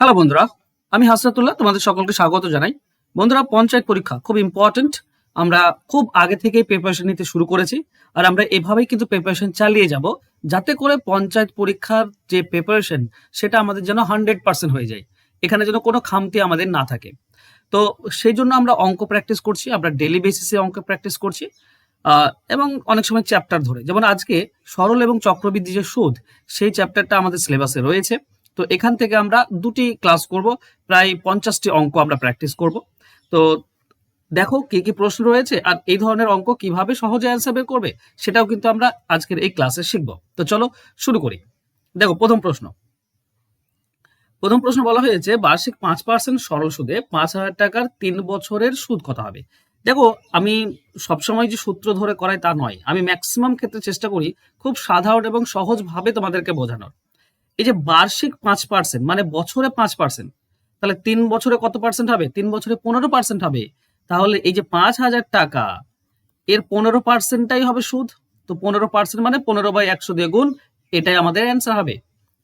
Hello বন্ধুরা, আমি হাসরাতুল্লাহ তোমাদের সকলকে স্বাগত জানাই। বন্ধুরা, পঞ্চায়েত পরীক্ষা খুব ইম্পর্ট্যান্ট। আমরা খুব আগে থেকেই প্রিপারেশন নিতে শুরু করেছি, আর আমরা এভাবেই কিন্তু প্রিপারেশন চালিয়ে যাব, যাতে করে পঞ্চায়েত পরীক্ষার যে প্রিপারেশন সেটা আমাদের যেন 100% হয়ে যায়, এখানে যেন কোনো খামতি আমাদের না থাকে। তো সেই জন্য আমরা অঙ্ক প্র্যাকটিস করছি, আমরা ডেলি বেসিসে অঙ্ক প্র্যাকটিস করছি, এবং অনেক সময় চ্যাপ্টার ধরে, যেমন আজকে সরল এবং চক্রবৃদ্ধি যে সুদ, সেই চ্যাপ্টারটা আমাদের সিলেবাসে রয়েছে। তো এখান থেকে আমরা দুটি ক্লাস করব, প্রায় 50টি অঙ্ক আমরা প্র্যাকটিস করব। তো দেখো কি কি প্রশ্ন রয়েছে, আর এই ধরনের অঙ্ক কিভাবে সহজে অ্যান্সার বের করবে সেটাও কিন্তু আমরা আজকের এই ক্লাসে শিখব। তো চলো শুরু করি। দেখো, প্রথম প্রশ্ন বলা হয়েছে, বার্ষিক 5% সরল সুদে 5,000 টাকার 3 বছরের সুদ কত হবে? দেখো, আমি সবসময় যে সূত্র ধরে করাই তা নয়, আমি ম্যাক্সিমাম ক্ষেত্রে চেষ্টা করি খুব সাধারণ এবং সহজভাবে তোমাদেরকে বোঝানোর। এই যে বার্ষিক 5% মানে বছরে 5%, তাহলে 3 বছরে কত পার্সেন্ট হবে? 3 বছরে 15% হবে। তাহলে এই যে 5,000 টাকা, এর 15%টাই হবে সুদ। তো 15% মানে 15/100 দিয়ে গুণ, এটাই আমাদের অ্যান্সার হবে।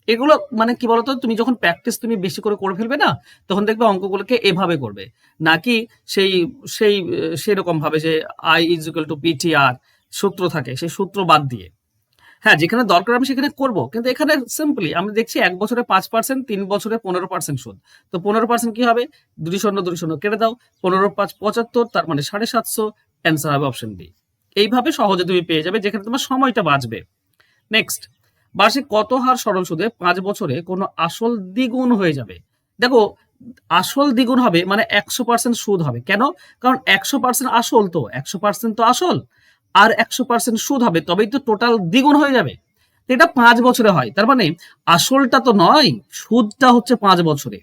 এগুলো মানে কি বলতো, তুমি যখন প্র্যাকটিস তুমি বেশি করে ফেলবে না, তখন দেখবে অঙ্কগুলোকে এভাবে করবে, নাকি সেই সেই সেরকম ভাবে যে I = PT/R সূত্র থাকে, সেই সূত্র বাদ দিয়ে। হ্যাঁ, যেখানে দরকার আমি সেখানে করব, কিন্তু এখানে সিম্পলি আমরা দেখছি 1 বছরে 5%, 3 বছরে 15% সুদ। তো 15% কি হবে? 2 শূন্য কেটে দাও, 15×5 = 75, তার মানে 750। অ্যান্সার হবে অপশন ডি। এইভাবে সহজে তুমি পেয়ে যাবে, যেখানে তোমার সময়টা বাঁচবে। নেক্সট, বার্ষিক কত হার সরল সুদে 5 বছরে কোনো আসল দ্বিগুণ হয়ে যাবে? দেখো, আসল দ্বিগুণ হবে মানে 100% সুদ হবে। কেন? কারণ 100% আসল, তো 100% তো আসল, আর 100% সুদ হবে, তবেই তো টোটাল দ্বিগুণ হয়ে যাবে। এটা 5 বছরে হয়, তার মানে আসলটা তো নয়, সুদটা হচ্ছে 5 বছরে।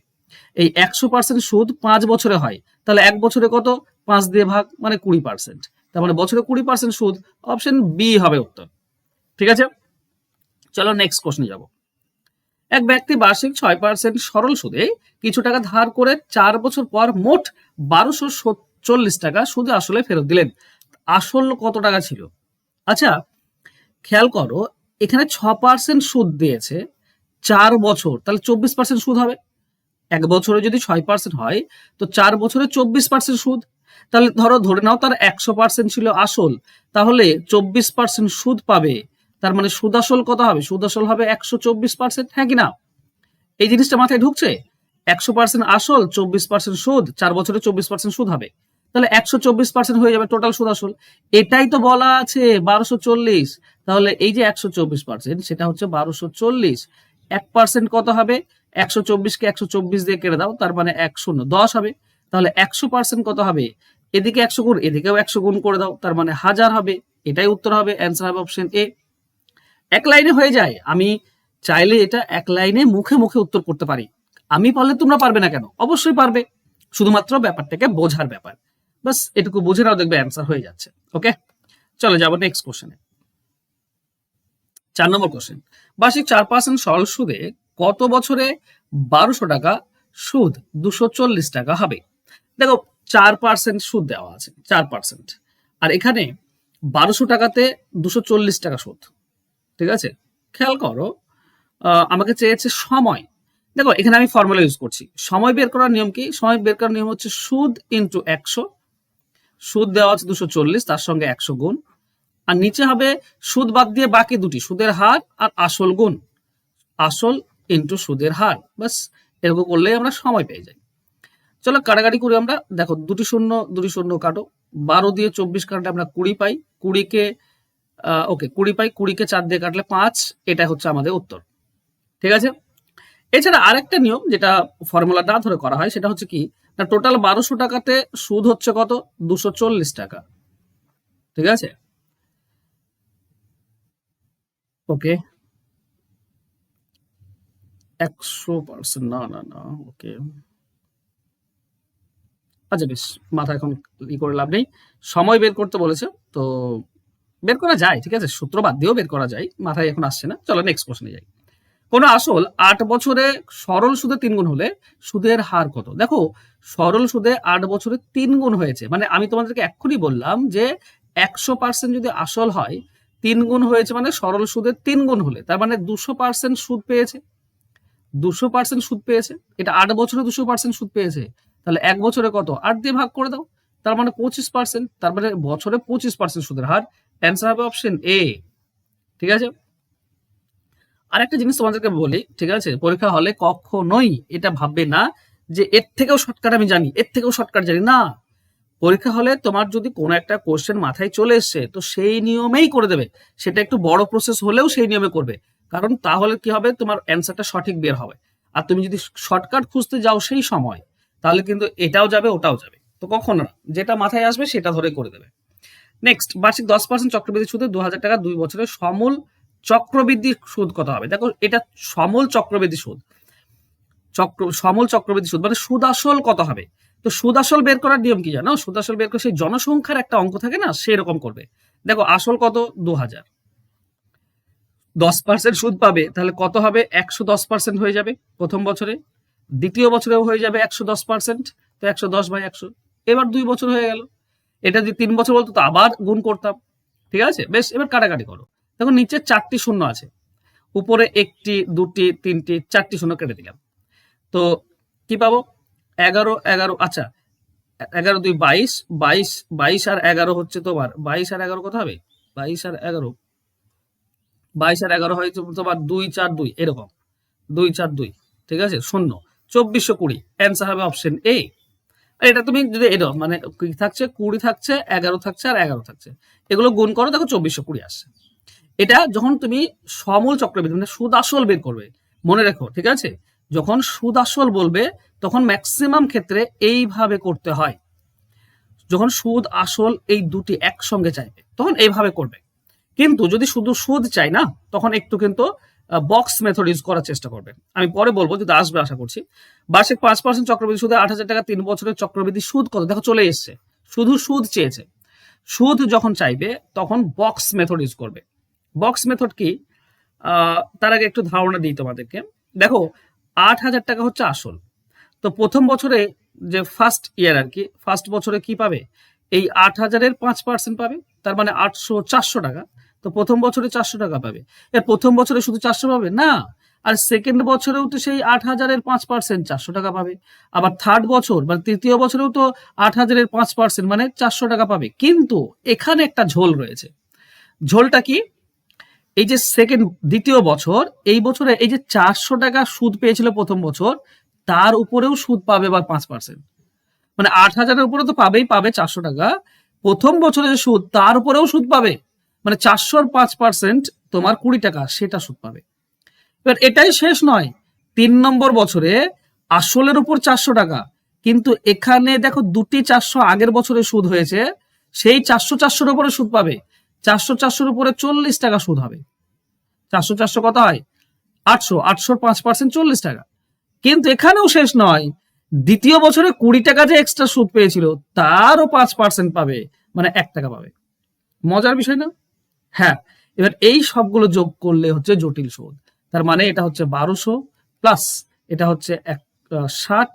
এই 100% সুদ 5 বছরে হয়, তাহলে 1 বছরে কত? 5 দিয়ে ভাগ, মানে 20%। তার মানে বছরে 20% সুদ। অপশন বি হবে উত্তর। ঠিক আছে, চলো নেক্সট কোশ্চেনে যাব। এক ব্যক্তি বার্ষিক 6% সরল সুদে কিছু টাকা ধার করে 4 বছর পর মোট 1240 টাকা সুদে আসলে ফেরত দিলেন। আসল কত টাকা ছিল? আচ্ছা, খেয়াল করো, এখানে 6% সুদ দিয়েছে, 4 বছর, তাহলে 24% সুদ হবে। 1 বছরে যদি 6% হয়, তো 4 বছরে 24% সুদ। তাহলে ধরে নাও তার 100% ছিল আসল, তাহলে 24% সুদ পাবে। তার মানে সুদ আসল কত হবে? সুদ আসল হবে 124%। হ্যাঁ কি না? এই জিনিসটা মাথায় ঢুকছে? 100% আসল, 24% সুদ, 4 বছরে 24% সুদ হবে, তাহলে 124% হয়ে যাবে টোটাল সুদ আসল। এটাই তো বলা আছে 1240। তাহলে এই যে 124%, সেটা হচ্ছে 1240। 1% কত হবে? 124কে 124 দিয়ে কেটে দাও, তার মানে 10 হবে। তাহলে 100% কত হবে? এদিকে 100 গুণ, এদিকেও 100 গুণ করে দাও, তার মানে 1000 হবে। এটাই উত্তর হবে, অ্যান্সার হবে অপশন এ। এক লাইনে হয়ে যায়। আমি চাইলে এটা এক লাইনে মুখে মুখে উত্তর করতে পারি। আমি পারলে তোমরা পারবে না কেন? অবশ্যই পারবে। শুধুমাত্র ব্যাপারটাকে বোঝার ব্যাপার। বাস এটুকু বুঝে নাও, দেখবে অ্যান্সার হয়ে যাচ্ছে। ওকে, চলো যাবো নেক্সট কোশ্চেনে। 4 নম্বর কোশ্চেন, বার্ষিক 4% সরল সুদে কত বছরে 1200 টাকা সুদ 240 টাকা হবে? দেখো, 4% সুদ দেওয়া আছে, 4%, আর এখানে 1200 টাকাতে 240 টাকা সুদ। ঠিক আছে, খেয়াল করো, আমাকে চেয়েছে সময়। দেখো, এখানে আমি ফর্মুলা ইউজ করছি। সময় বের করার নিয়ম কি? সময় বের করার নিয়ম হচ্ছে সুদ ইন্টু 100। সুদ দেওয়া আছে 240, তার সঙ্গে 100 গুণ, আর নিচে হবে সুদ বাদ দিয়ে বাকি দুটি, সুদের হার আর আসল গুণ। আসল ইন্টু সুদের হার, বাস এরকম করলেই আমরা সময় পেয়ে যাই। চলো কাটাকাটি করি আমরা। দেখো, দুটি শূন্য কাটো, 12 দিয়ে 24 কাটলে আমরা 20 পাই। 20কে ওকে 20 পাই, 20কে 4 দিয়ে কাটলে 5। এটা হচ্ছে আমাদের উত্তর। ঠিক আছে, এছাড়া আরেকটা নিয়ম যেটা ফর্মুলা না ধরে করা হয়, সেটা হচ্ছে কি, না টোটাল 1200 টাকাতে সুদ হচ্ছে কত? 240 টাকা। ঠিক আছে, ওকে, 100%, না না না, ওকে, আচ্ছা বেশ, মাথা এখন করে লাভ নেই। সময় বের করতে বলেছে, তো বের করা যায়, ঠিক আছে, সূত্র বাদ দিয়েও বের করা যায়, মাথায় এখন আসছে না। চলো নেক্সট কোশ্চেনে যাই। কোন আসল 8 বছরে সরল সুদে 3 গুণ হলে সুদের হার কত? দেখো, সরল সুদে 8 বছরে 3 গুণ হয়েছে, মানে আমি তোমাদেরকে এক্ষুনি বললাম যে 100% যদি আসল হয়, 3 গুণ হয়েছে মানে সরল সুদের 3 গুণ হলে, তার মানে 200% সুদ পেয়েছে। 200% সুদ পেয়েছে, এটা 8 বছরে 200% সুদ পেয়েছে, তাহলে 1 বছরে কত? 8 দিয়ে ভাগ করে দাও, তার মানে 25%, তার মানে বছরে 25% সুদের হার। অ্যান্সার হবে অপশন এ। ঠিক আছে, আর একটা জিনিস তোমাদেরকে বলি, ঠিক আছে, পরীক্ষা হলে কখনোই এটা ভাববে না যে এর থেকেও শর্টকাট আমি জানি, এর থেকেও শর্টকাট জানি না। পরীক্ষা হলে তোমার যদি কোনো একটা কোশ্চেন মাথায় চলে এসছে তো সেই নিয়মেই করে দেবে, সেটা একটু বড় প্রসেস হলেও সেই নিয়মে করবে, কারণ তাহলে কি হবে, তোমার অ্যান্সারটা সঠিক বের হবে। আর তুমি যদি শর্টকাট খুঁজতে যাও সেই সময়, তাহলে কিন্তু এটাও যাবে ওটাও যাবে, তো কখনো না, যেটা মাথায় আসবে সেটা ধরে করে দেবে। নেক্সট, বার্ষিক 10% চক্রবৃদ্ধি সুদে 2000 টাকা 2 বছরের সমূল চক্রবৃদ্ধি সুদ কত হবে? দেখো এটা সমূল চক্রবৃদ্ধি সুদ, সমূল চক্রবৃদ্ধি সুদ মানে সুদ আসল কত হবে। তো সুদ আসল বের করার নিয়ম কি জানো? সুদ আসল বের করে সেই জনসংখ্যার একটা অঙ্ক থাকে না, সেরকম করবে। দেখো আসল কত? 2000, 10% সুদ পাবে, তাহলে কত হবে? 110% হয়ে যাবে প্রথম বছরে, দ্বিতীয় বছরেও হয়ে যাবে 110%, তো 110/100, এবার 2 বছর হয়ে গেল। এটা যদি 3 বছর বলতো তো আবার গুণ করতাম। ঠিক আছে, বেশ, এবার কাটাকাটি করো। দেখো নিচে 4টি শূন্য আছে, উপরে 1টি 2টি 3টি 4টি শূন্য কেটে দিলাম, তো কি পাবো? 11 11, আচ্ছা 11 2 22, 22 22 আর 11 হচ্ছে তোমার, 22 আর 11 কত হবে? 22 আর 11, 22 আর 11 হয় তোমার 2 4 2, এরকম 2 4 2, ঠিক আছে, 0, 2420। অ্যান্সার হবে অপশন এ। এটা তুমি যদি এরকম মানে কি থাকছে, 20 থাকছে, 11 থাকছে আর 11 থাকছে, এগুলো গুণ করো, দেখো 2420 আসছে। এটা যখন তুমি সমূল চক্রবৃদ্ধি মানে সুদ আসল বের করবে, মনে রেখো, ঠিক আছে, যখন সুদ আসল বলবে তখন ম্যাক্সিমাম ক্ষেত্রে এইভাবে করতে হয়। যখন সুদ আসল এই দুটি একসঙ্গে চাইবে তখন এইভাবে করবে, কিন্তু যদি শুধু সুদ চাই না তখন একটু কিন্তু বক্স মেথড ইউজ করার চেষ্টা করবেন। আমি পরে বলবো, যদি আসবে আশা করছি। বার্ষিক 5% চক্রবৃদ্ধি সুদে 8,000 টাকা 3 বছরের চক্রবৃদ্ধি সুদ কত? দেখো চলে এসছে, শুধু সুদ চেয়েছে। সুদ যখন চাইবে তখন বক্স মেথড ইউজ করবে। বক্স মেথড কি? তার আগে একটু ধারণা দিই তোমাদেরকে। দেখো 8,000 টাকা হচ্ছে আসল, তো প্রথম বছরে যে ফার্স্ট ইয়ার আর কি, ফার্স্ট বছরে কি পাবে? এই 8,000-এর 5% পাবে, তার মানে 400 টাকা। তো প্রথম বছরে 400 টাকা পাবে। এর প্রথম বছরে শুধু 400 পাবে না, আর সেকেন্ড বছরেও তো সেই 8,000-এর 5% 400 টাকা পাবে। আবার থার্ড বছর মানে তৃতীয় বছরেও তো 8,000-এর 5% মানে 400 টাকা পাবে। কিন্তু এখানে একটা ঝোল রয়েছে। ঝোলটা কি? এই যে দ্বিতীয় বছর, এই বছরে এই যে 400 টাকা সুদ পেয়েছিল প্রথম বছর, তার উপরেও সুদ পাবে বা 5%, মানে 8,000-এর উপরে তো পাবে 400 টাকা, প্রথম বছরে যে সুদ তার উপরেও সুদ পাবে, মানে 400-র 5% তোমার 20 টাকা, সেটা সুদ পাবে। এবার এটাই শেষ নয়, 3 নম্বর বছরে আসলের উপর 400 টাকা, কিন্তু এখানে দেখো দুটি 400 আগের বছরে সুদ হয়েছে, সেই 400-400-র উপরে সুদ পাবে, 400-400-র উপরে 40 টাকা সুদ হবে। 400-400 কত হয়? 800, 800-র 5% 40 টাকা। কিন্তু এখানেও শেষ নয়, দ্বিতীয় বছরে 20 টাকা যে এক্সট্রা সুদ পেয়েছিল তারও 5% পাবে, মানে 1 টাকা পাবে। মজার বিষয় না? হ্যাঁ, এবার এই সবগুলো যোগ করলে হচ্ছে জটিল সুদ। তার মানে এটা হচ্ছে 1200 প্লাস এটা হচ্ছে 60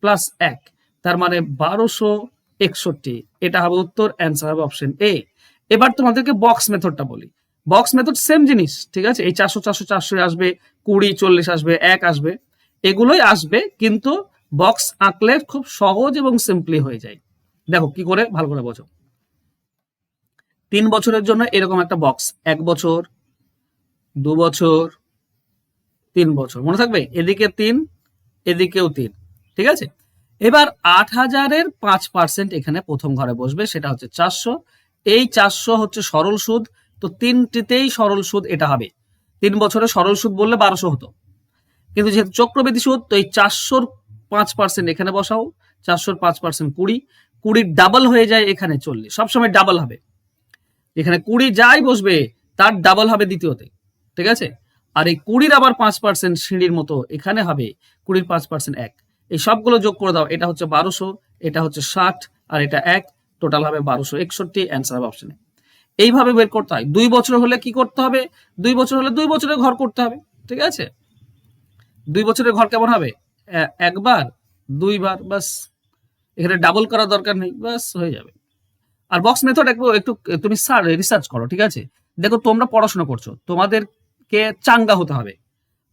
প্লাস 1, তার মানে 1261। এটা হবে উত্তর, অ্যান্সার হবে অপশন এ। এবার তোমাদেরকে বক্স মেথডটা বলি। বক্স মেথড সেম জিনিস, ঠিক আছে, এই 400 আসবে, 20 40 আসবে, 1 আসবে, এগুলোই আসবে, কিন্তু বক্স আঁকলে খুব সহজ এবং সিম্পলি হয়ে যায়। দেখো কি করে, ভালো করে বোঝো। 3 বছরের জন্য এরকম একটা বক্স, 1 বছর, 2 বছর, 3 বছর, মনে থাকবে, এদিকে 3 এদিকেও 3, ঠিক আছে। এবার 8,000-এর 5% এখানে প্রথম ঘরে বসবে, সেটা হচ্ছে 400। এই 400 হচ্ছে সরল সুদ, তো তিনটিতেই সরল সুদ এটা হবে। 3 বছরে সরল সুদ বললে 1200 হতো, কিন্তু যেহেতু চক্রবৃদ্ধি সুদ, তো এই 400-র 5% এখানে বসাও, 400-র 5% 20, 20 ডাবল হয়ে যায় এখানে 40, সবসময় ডাবল হবে, এখানে 20 যাই বসবে তার ডাবল হবে দ্বিতীয়তে, ঠিক আছে। আর এই 20-র আবার 5% সিঁড়ির মতো এখানে হবে, 20-র 5% 1, এই সবগুলো যোগ করে দাও, এটা হচ্ছে 1200, এটা হচ্ছে 60 আর এটা 1, টোটাল হবে 1261। অ্যান্সার হবে অপশনে। এইভাবে বের করতে হয়। 2 বছর হলে কি করতে হবে? 2 বছর হলে 2 বছরের ঘর করতে হবে, ঠিক আছে। 2 বছরের ঘর কেমন হবে? একবার, 2 বার, বাস, এখানে ডাবল করার দরকার নেই, বাস হয়ে যাবে। আর বক্স মেথড একটু তুমি রিসার্চ করো, ঠিক আছে। দেখো তোমরা পড়াশোনা করছো, তোমাদেরকে চাঙ্গা হতে হবে,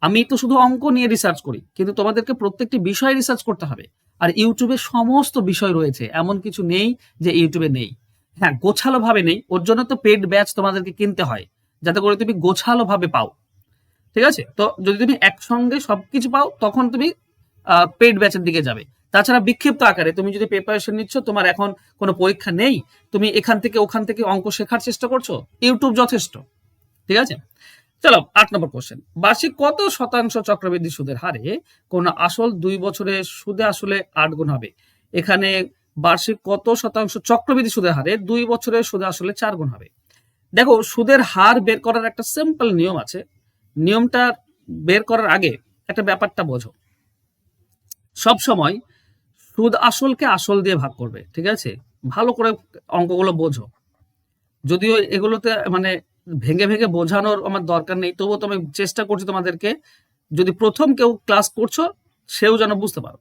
আমি তো শুধু অঙ্ক নিয়ে রিসার্চ করি, কিন্তু তোমাদেরকে প্রত্যেকটি বিষয়ে রিসার্চ করতে হবে। আর ইউটিউবে সমস্ত বিষয় রয়েছে, এমন কিছু নেই যে ইউটিউবে নেই। হ্যাঁ, গোছালো ভাবে নেই, ওর জন্য তো পেড ব্যাচ তোমাদেরকে কিনতে হয়, যাতে করে তুমি গোছালো ভাবে পাও। ঠিক আছে, তো যদি তুমি একসঙ্গে সবকিছু পাও তখন তুমি পেড ব্যাচের দিকে যাবে। তাছাড়া বিক্ষিপ্ত আকারে তুমি যদি প্রিপারেশন নিচ্ছ, তোমার এখন কোনো পরীক্ষা নেই, তুমি এখান থেকে ওখান থেকে অঙ্ক শেখার চেষ্টা করছো, ইউটিউব যথেষ্ট। ঠিক আছে, চলো 8 নম্বর কোশ্চেন। বার্ষিক কত শতাংশ চক্রবৃদ্ধি সুদের হারে কোন আসল 2 বছরে সুদে আসলে 8 গুণ হবে? এখানে বার্ষিক কত শতাংশ চক্রবৃদ্ধি সুদের হারে 2 বছরে সুদে আসলে 4 গুণ হবে? দেখো, সুদের হার বের করার একটা সিম্পল নিয়ম আছে। নিয়মটা বের করার আগে একটা ব্যাপারটা বোঝো। সব সময় সুদ আসলকে আসল দিয়ে ভাগ করবে, ঠিক আছে? ভালো করে অঙ্কগুলো বোঝো। যদিও এগুলোতে মানে ভেঙে ভেঙে বোঝানোর আমার দরকার নেই, তবুও তো আমি চেষ্টা করছি তোমাদেরকে, যদি প্রথম কেউ ক্লাস করছো সেও যেন বুঝতে পারো।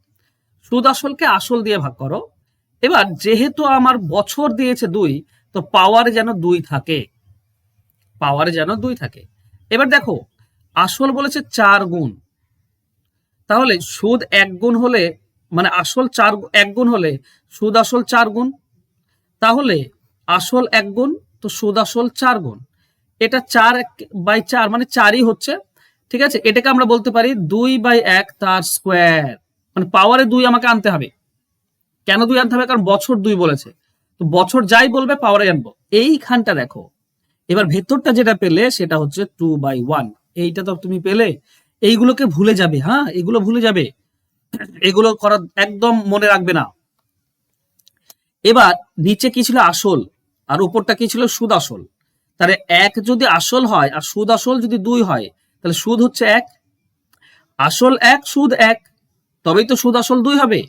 সুদ আসলকে আসল দিয়ে ভাগ করো। এবার যেহেতু আমার বছর দিয়েছে 2, তো পাওয়ারে যেন 2 থাকে, পাওয়ারে যেন 2 থাকে। এবার দেখো, আসল বলেছে 4 গুণ, তাহলে সুদ 1 গুণ হলে, মানে আসল 1 গুণ হলে সুদ আসল 4 গুণ, তাহলে আসল 1 গুণ, তো সুদ আসল 4 গুণ। এটা 4/4 মানে 4ই হচ্ছে। ঠিক আছে, এটাকে আমরা বলতে পারি 2/1 তার স্কোয়ার, মানে পাওয়ারে 2 আমাকে আনতে হবে। কেন 2 আনতে হবে? কারণ বছর 2 বলেছে, তো বছর যাই বলবে পাওয়ারে আনবো। এইখানটা দেখো, এবার ভেতরটা যেটা পেলে সেটা হচ্ছে 2/1। এইটা তো তুমি পেলে, এইগুলোকে ভুলে যাবে। হ্যাঁ, এগুলো ভুলে যাবে, এগুলো করা একদম মনে রাখবে না। এবার নিচে কি ছিল? আসল। আর উপরটা কি ছিল? সুদ আসল। তাহলে 1 যদি আসল হয় আর সুদ আসল যদি 2 হয়, তাহলে সুদ হচ্ছে 1, আসল 1, সুদ 1, তবেই তো সুদ আসল 2 হবে।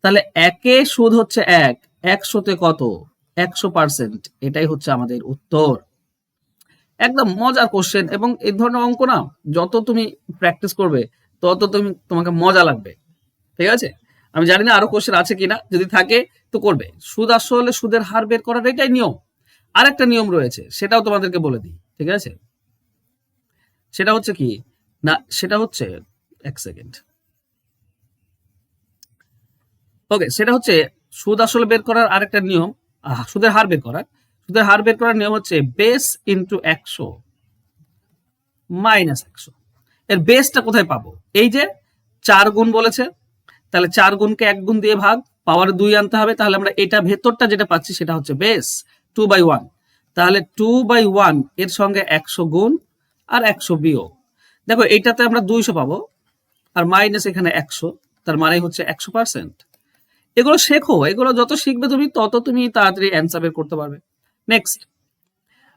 তাহলে 1-এ সুদ হচ্ছে 1, 100-তে কত? 100%। এটাই হচ্ছে আমাদের উত্তর। একদম মজার কোশ্চেন, এবং এই ধরনের অঙ্ক না যত তুমি প্র্যাকটিস করবে তত তোমাকে মজা লাগবে। ঠিক আছে, আমি জানি না আরো কোশ্চেন আছে কিনা, যদি থাকে তো করবে। সুদ আসলে সুদের হার বের করার এটাই নিয়ম। আর একটা নিয়ম রয়েছে, সেটাও তোমাদেরকে বলে দিই। ঠিক আছে, সেটা হচ্ছে কি না, সেটা হচ্ছে, এক সেকেন্ড, ওকে, সেটা হচ্ছে সুদ আসলে বের করার আরেকটা নিয়ম। সুদের হার বের করার, সুদের হার বের করার নিয়ম হচ্ছে বেস ইন্টু 100 মাইনাস 100। এর বেসটা কোথায় পাবো? এই যে 4 গুণ বলেছে, তাহলে 4 গুণকে 1 গুণ দিয়ে ভাগ, পাওয়ারে 2 আনতে হবে। তাহলে আমরা এটা ভেতরটা যেটা পাচ্ছি সেটা হচ্ছে বেস 2/1। তাহলে 2/1 এর সঙ্গে 100 গুণ আর 100 বিয়োগ। দেখো, এইটাতে আমরা 200 পাবো, আর মাইনাস এখানে 100, তার মানে হচ্ছে 100%। এগুলো শেখো, এগুলো যত শিখবে তুমি তত তুমি তাড়াতাড়ি অ্যান্সার বের করতে পারবে। নেক্সট,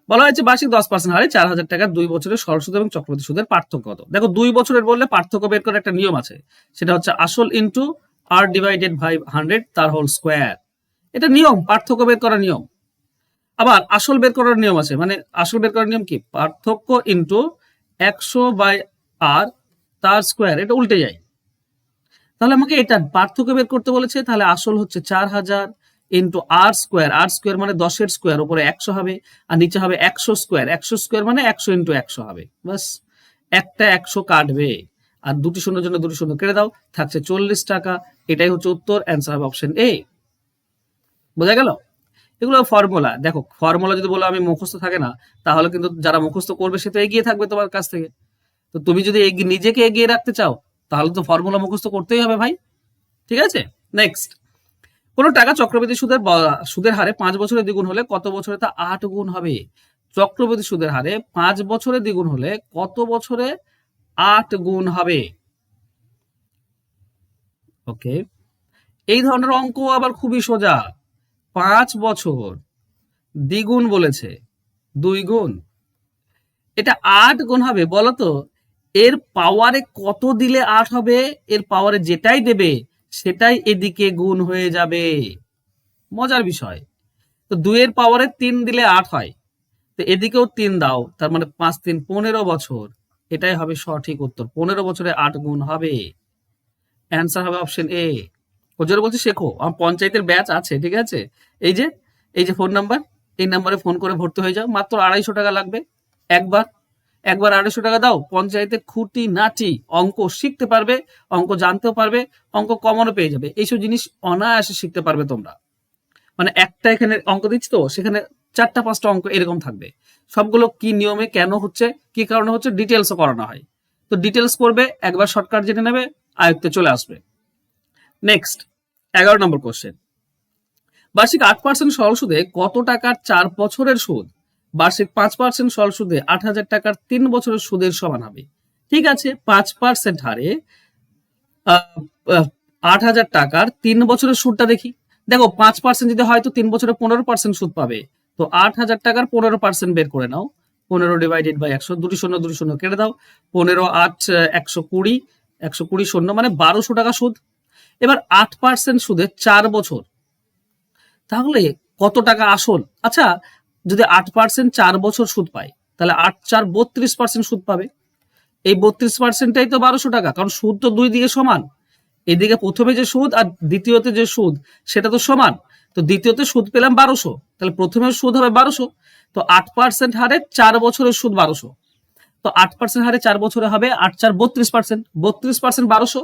বলা হয়েছে বার্ষিক 10% হারে 4,000 টাকার 2 বছরের সরল সুদ এবং চক্রবৃদ্ধি সুদের পার্থক্য কত? দেখো, 2 বছরের বললে পার্থক্য বের করার একটা নিয়ম আছে, সেটা হচ্ছে আসল ইন্টু আর ডিভাইডেড বাই 100 তার হোল স্কোয়ার। এটা নিয়ম, পার্থক্য বের করার নিয়ম। আবার আসল বের করার নিয়ম আছে, মানে আসল বের করার নিয়ম কি? পার্থক্য ইন্টু 100/r তার স্কোয়ার। এটা উল্টে যায়। তাহলে আমাকে এটা পার্থক্য বের করতে বলেছে, তাহলে আসল হচ্ছে 4,000 ইন্টু আর স্কোয়ার। আর স্কোয়ার মানে 10-এর স্কোয়ার, উপরে 100 হবে, আর নিচে হবে 100 স্কোয়ার। 100 স্কোয়ার মানে 100 ইন্টু 100 হবে। বাস, একটা 100 কাটবে, আর 2টি শূন্যের জন্য 2টি শূন্য কেটে দাও, থাকছে 40 টাকা। এটাই হচ্ছে উত্তর, অ্যান্সার হবে অপশন এ। বোঝা গেল? এগুলো ফর্মুলা। দেখো, ফর্মুলা যদি বলো আমি মুখস্থ থাকে না, তাহলে কিন্তু যারা মুখস্থ করবে সে তো এগিয়ে থাকবে তোমার কাছ থেকে। তো তুমি যদি নিজেকে এগিয়ে রাখতে চাও, তাহলে তো ফর্মুলা মুখস্থ করতেই হবে ভাই। ঠিক আছে, নেক্সট, কোন টাকা চক্রবৃদ্ধি সুদের হারে 5 বছরে দ্বিগুণ হলে কত বছরে তা 8 গুণ হবে? চক্রবৃদ্ধি সুদের হারে 5 বছরে দ্বিগুণ হলে কত বছরে 8 গুণ হবে? ওকে, এই ধরনের অঙ্ক আবার খুবই সোজা। 5 বছর, দ্বিগুণ বলেছে 2 গুণ, এটা 8 গুণ হবে। বলতো, এর পাওয়ারে কত দিলে 8 হবে? এর পাওয়ারে যেটাই দেবে সেটাই এদিকে গুণ হয়ে যাবে। মজার বিষয়। তো 2 এর পাওয়ারে 3 দিলে 8 হয়, তো এদিকেও 3 দাও, তার মানে 5-3 15 বছর। এটাই হবে সঠিক উত্তর, 15 বছরে 8 গুণ হবে। অ্যান্সার হবে অপশন এ। ওজোর বলছি শেখো, আমার পঞ্চায়েতের ব্যাচ আছে। ঠিক আছে, এই যে এই যে ফোন নাম্বার, এই নাম্বারে ফোন করে ভর্তি হয়ে যাও, মাত্র 250 টাকা লাগবে একবার। একবার 250 টাকা দাও, পঞ্চায়েতে খুঁটি নাটি অঙ্ক শিখতে পারবে, অঙ্ক জানতেও পারবে, অঙ্ক কমনও পেয়ে যাবে। এইসব জিনিস অনায়াসে শিখতে পারবে তোমরা। মানে একটা এখানে অঙ্ক দিচ্ছি তো সেখানে 4টা 5টা অঙ্ক এরকম থাকবে, সবগুলো কি নিয়মে কেন হচ্ছে, কি কারণে হচ্ছে, ডিটেলসও করানো হয়। তো ডিটেলস করবে, একবার শর্টকাট জেনে নেবে, আয়ত্তে চলে আসবে। নেক্সট 11 নম্বর কোশ্চেন, বার্ষিক 8% সরল সুদে কত টাকার 4 বছরের সুদ বার্ষিক 5% সরল সুদে 8,000 টাকার 3 বছরের সুদের সমান হবে? ঠিক আছে, 5% হারে 8,000 টাকার 3 বছরের সুদটা দেখি। দেখো 5% যদি হয় তো 3 বছরে 15% সুদ পাবে। তো 8,000 টাকার 15% বের করে নাও। 15 ডিভাইডেড বাই 100, 2 শূন্য কেটে দাও। 15 8 120, 120 শূন্য মানে 1200 টাকা সুদ। এবার 8% সুদে 4 বছর, তাহলে কত টাকা আসল? আচ্ছা, যদি 8% 4 বছর সুদ পায় তাহলে 8 4 32% সুদ পাবে। এই 32%টাই তো 1200 টাকা, কারণ সুদ তো দুই দিকে সমান। এদিকে প্রথমে যে সুদ আর দ্বিতীয়তে যে সুদ সেটা তো সমান। তো দ্বিতীয়তে সুদ পেলাম 1200, তাহলে প্রথমে সুদ হবে 1200। তো 8% হারে 4 বছরের সুদ 1200। তো 8% হারে 4 বছরে হবে 8 4 32%, 32% 1200,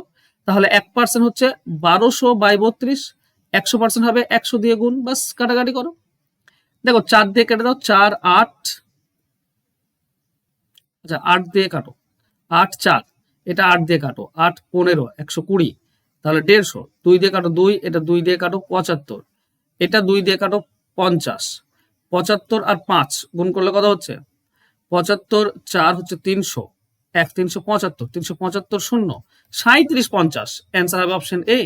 তাহলে 1% হচ্ছে 1200 বাই 32, 100% হবে 100 দিয়ে গুণ, বাস কাটাকাটি করো। দেখো 4 দিয়ে কেটে দাও, 4 8, আচ্ছা 8 দিয়ে কাটো, 8 4, এটা 8 দিয়ে কাটো, 8 15, 120, তাহলে 150, 2 দিয়ে কাটো 2, এটা 2 দিয়ে কাটো 75, এটা 2 দিয়ে কাটো 50, 75 আর 5 গুণ করলে কত হচ্ছে? 75 4 হচ্ছে 300, 1 375, 375 শূন্য 37 50, অ্যান্সার হবে অপশন এ।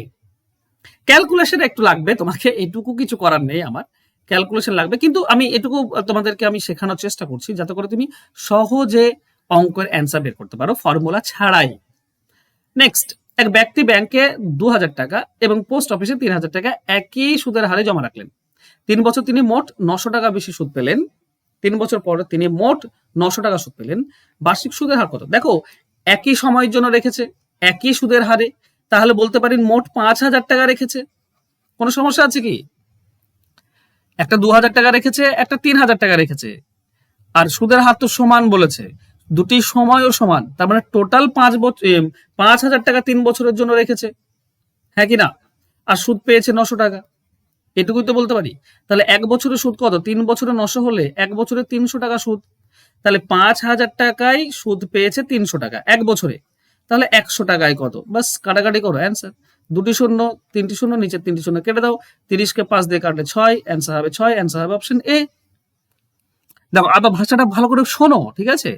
ক্যালকুলেশন একটু লাগবে তোমাকে, এটুকু কিছু করার নেই, আমার ক্যালকুলেশন লাগবে, কিন্তু আমি এটুকু তোমাদেরকে আমি শেখানোর চেষ্টা করছি যাতে করে তুমি সহজে অঙ্কের অ্যান্সার বের করতে পারো ফর্মুলা ছাড়াই। নেক্সট, এক ব্যক্তি ব্যাংকে 2,000 টাকা এবং পোস্ট অফিসে 3,000 টাকা একই সুদের হারে জমা রাখলেন। 3 বছর তিনি মোট 900 টাকা বেশি সুদ পেলেন। 3 বছর পরে তিনি মোট 900 টাকা সুদ পেলেন। বার্ষিক সুদের হার কত? দেখো একই সময়ের জন্য রেখেছে, একই সুদের হারে, তাহলে বলতে পারি মোট 5,000 টাকা রেখেছে। কোনো সমস্যা আছে কি? একটা 2,000 টাকা রেখেছে, একটা 3,000 টাকা রেখেছে, আর সুদের হার তো সমান বলেছে, দুটি সময়ও সমান, তার মানে টোটাল 5,000 টাকা 3 বছরের জন্য রেখেছে, হ্যাঁ কি না? আর সুদ পেয়েছে 900 টাকা, এটুকুই তো বলতে পারি। তাহলে 1 বছরের সুদ কত? 3 বছরে 900 হলে 1 বছরে 300 টাকা সুদ, তাহলে 5,000 টাকায় সুদ পেয়েছে 300 টাকা 1 বছরে, তাহলে 100 টাকায় কত? বাস কাটাকাটি করো, অ্যান্সার। দুটি শূন্য, তিনটি শূন্য, নিচে 3টি শূন্য কেটে দাও, 30কে 5 দিয়ে কাটলে 6, অ্যান্সার হবে 6, অ্যান্সার হবে অপশন এ। দেখো আবার ভাষাটা ভালো করে শোনো, ঠিক আছে?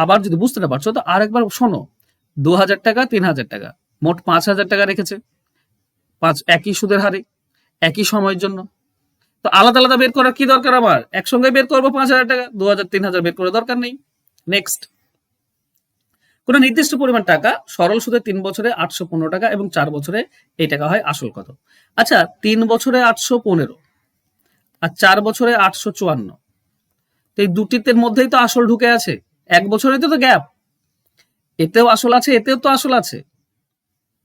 আবার যদি বুঝতে না পারছো তো আরেকবার শোনো। 2,000 টাকা 3,000 টাকা, মোট 5,000 টাকা রেখেছে, 5 একই সুদের হারে, একই সময়ের জন্য। তো আলাদা আলাদা বের করার কি দরকার? আমার একসঙ্গে বের করবো 5,000 টাকা, 2,000 3,000 বের করার দরকার নেই। নেক্সট, কোন নির্দিষ্ট পরিমাণ টাকা সরল সুদে 3 বছরে 815 টাকা এবং 4 বছরে এই টাকা হয় আসল কত? আচ্ছা 3 বছরে 815 আর 4 বছরে 854, তো এই দুটিতে মধ্যেই তো আসল ঢুকে আছে, 1 বছরে তো গ্যাপ, এতেও আসল আছে এতেও তো আসল আছে,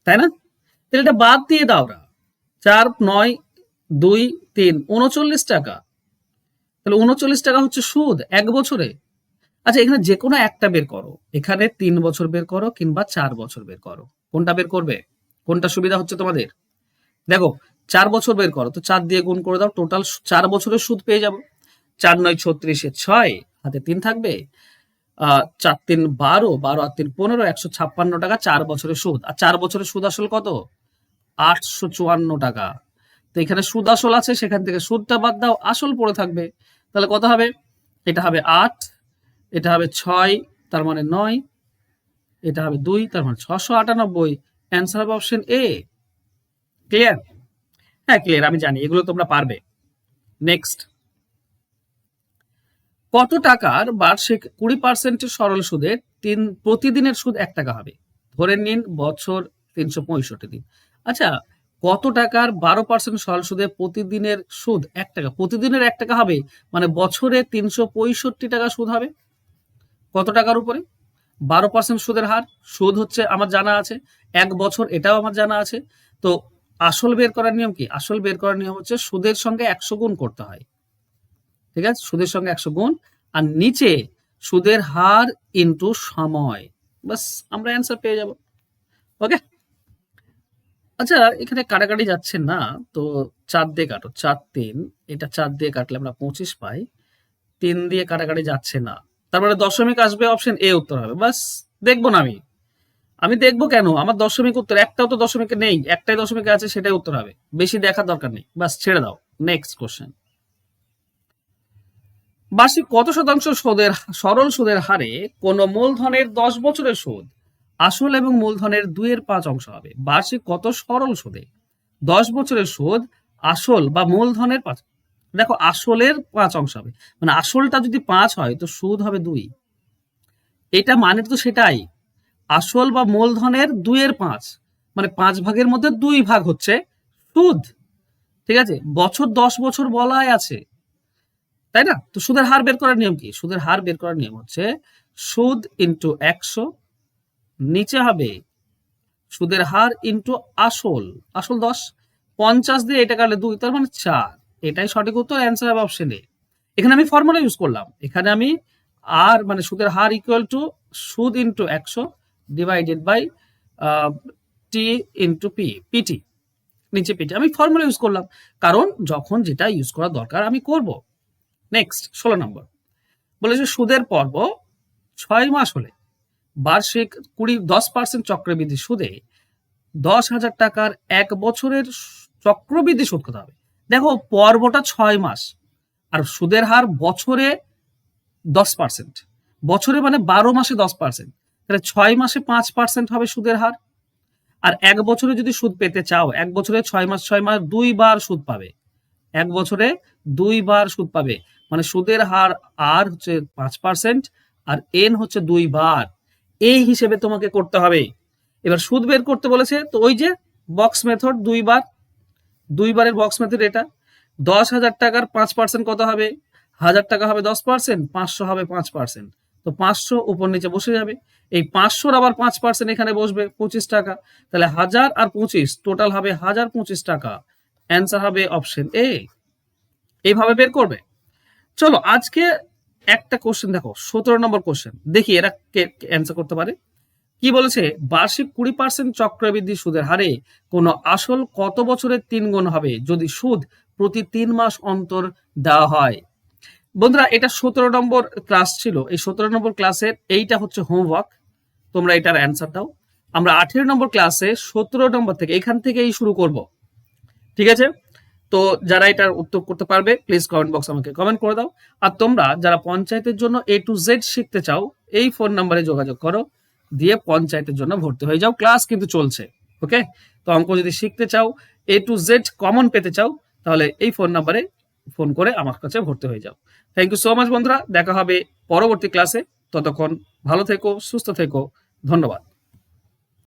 তাই না? তাহলে এটা বাদ দিয়ে দাও না। 4 9 2 3 39 টাকা, তাহলে 39 টাকা হচ্ছে সুদ 1 বছরে। আচ্ছা এখানে যে কোনো একটা বের করো, এখানে 3 বছর বের করো কিংবা 4 বছর বের করো, কোনটা বের করবে? কোনটা সুবিধা হচ্ছে তোমাদের? দেখো 4 বছর বের করো, তো 4 দিয়ে গুণ করে দাও, টোটাল 4 বছরের সুদ পেয়ে যাবো। 4 9 36, 6 হাতে 3 থাকবে, 4 3 12, 12 আর 3 15, 156 টাকা 4 বছরের সুদ। আর 4 বছরের সুদ আসল কত? 854 টাকা। তো এখানে সুদ আসল আছে, সেখান থেকে সুদটা বাদ দাও, আসল পড়ে থাকবে, তাহলে কত হবে? এটা হবে 8, এটা হবে 6 তার মানে 9, এটা হবে 2 তার মানে 698, অ্যান্সার হবে অপশন এ। ক্লিয়ার? হ্যাঁ ক্লিয়ার, আমি জানি এগুলো তোমরা পারবে। নেক্সট, কত টাকার বার্ষিক 20% সরল সুদে প্রতিদিনের সুদ 1 টাকা হবে? ধরে নিন বছর 365 দিন। আচ্ছা কত টাকার 12% সরল সুদে প্রতিদিনের সুদ 1 টাকা? প্রতিদিনের 1 টাকা হবে মানে বছরে 365 টাকা সুদ হবে। কত টাকার উপরে? 12% সুদের হার, সুদ হচ্ছে আমার জানা আছে 1 বছর, এটাও আমার জানা আছে। তো আসল বের করার নিয়ম কি? আসল বের করার নিয়ম হচ্ছে সুদের সঙ্গে 100 গুণ করতে হয়, ঠিক আছে? সুদের সঙ্গে 100 গুণ, আর নিচে সুদের হার ইনটু সময়, বাস আমরা অ্যান্সার পেয়ে যাব। ওকে, আচ্ছা এখানে কাটাকাটি যাচ্ছে না, তো 4 দিয়ে কাটো, 4 3, এটা 4 দিয়ে কাটলে আমরা 25 পাই, 3 দিয়ে কাটাকাটি যাচ্ছে না, তারপরে দশমিক আসবে, অপশন এ উত্তর হবে। বাস দেখবো না আমি, আমি দেখবো কেন, আমার দশমিক উত্তর একটাও তো দশমিকে নেই, একটাই দশমিকে আছে, সেটাই উত্তর হবে, বেশি দেখার দরকার নেই, বাস ছেড়ে দাও। নেক্সট কোশ্চেন, বার্ষিক কত শতাংশ সুদের সরল সুদের হারে কোন মূলধনের 10 বছরের সুদ আসল এবং মূলধনের 2/5 অংশ হবে? বার্ষিক কত সরল সুদে 10 বছরের সুদ আসল বা মূলধনের 5, দেখো আসলের 5 অংশ হবে, মানে আসলটা যদি 5 হয় তো সুদ হবে 2, এটা মানে তো সেটাই, আসল বা মূলধনের 2/5, মানে 5 ভাগের মধ্যে 2 ভাগ হচ্ছে সুদ। ঠিক আছে, বছর 10 বছর বলাই আছে, তাই না? তো সুদের হার বের করার নিয়ম কি? সুদের হার বের করার নিয়ম হচ্ছে সুদ ইন্টু 100, নিচে হবে সুদের হার ইন্টু আসল, আসল 10, 50 দিয়ে এটা কাটলে 2, তার মানে 4, এটাই সঠিক উত্তর, অ্যান্সার হবে অপশন এ। এখানে আমি ফর্মুলা ইউজ করলাম, এখানে আমি আর মানে সুদের হার ইকুয়াল টু সুদ into 100 divided by T into P, PT, নিচে পিটি, আমি ফর্মুলা ইউজ করলাম, কারণ যখন যেটা ইউজ করা দরকার আমি করব। নেক্সট 16 নম্বর বলেছে সুদের পর্ব 6 মাস হলে বার্ষিক 10% চক্রবৃদ্ধি সুদে 10,000 টাকার 1 বছরের চক্রবৃদ্ধি সুদ কত হবে? দেখো পর্বটা 6 মাস আর সুদের হার বছরে 10%, বছরে মানে 12 মাসে 10%, তাহলে 6 মাসে 5% হবে সুদের হার। আর 1 বছরে যদি সুদ পেতে চাও, 1 বছরে 6 মাস 6 মাস 2 বার সুদ পাবে, 1 বছরে 2 বার সুদ পাবে, মানে সুদের হার আর হচ্ছে 5% আর এন হচ্ছে 2 বার, এই হিসেবে তোমাকে করতে হবে। এবার সুদ বের করতে বলেছে, তো ওই যে বক্স মেথড, 2 বার, 2 বারের বক্স মেথড এটা। 10,000 টাকার 5% কত হবে? 1000 টাকা হবে 10%, 500 হবে 5%, তো 500 উপর নিচে বসে যাবে, এই 500 আবার 5% এখানে বসবে 25 টাকা, তাহলে 1000 আর 25 টোটাল হবে 1025 টাকা, অ্যান্সার হবে অপশন এ। এইভাবে বের করবে। চলো আজকে একটা কোশ্চেন দেখো, 17 নম্বর কোশ্চেন, দেখি এরা কে অ্যান্সার করতে পারে। কি বলেছে? বার্ষিক 20% চক্রবৃদ্ধি সুদের হারে কোন আসল কত বছরের 3 গুণ হবে যদি সুদ প্রতি 3 মাস অন্তর দেওয়া হয়? বন্ধুরা এটা 17 নম্বর ক্লাস ছিল, এই 17 নম্বর ক্লাসের এইটা হচ্ছে হোমওয়ার্ক, তোমরা এটার অ্যান্সার দাও। আমরা 18 নম্বর ক্লাসে 17 নম্বর থেকে এখান থেকেই শুরু করব, ঠিক আছে? তো যারা এটার উত্তর করতে পারবে প্লিজ কমেন্ট বক্স আমাকে কমেন্ট করে দাও। আর তোমরা যারা পঞ্চায়েতের জন্য A to Z শিখতে চাও, এই ফোন নাম্বারে যোগাযোগ করো, দিয়ে পঞ্চায়েতের জন্য ভর্তি হয়ে যাও, ক্লাস কিন্তু চলছে। ওকে, তো অঙ্ক যদি শিখতে চাও, A to Z কমন পেতে চাও, তাহলে এই ফোন নাম্বারে ফোন করে আমার কাছে ভর্তি হয়ে যাও। থ্যাংক ইউ সো মাচ বন্ধুরা, দেখা হবে পরবর্তী ক্লাসে, ততক্ষণ ভালো থেকো, সুস্থ থেকো, ধন্যবাদ।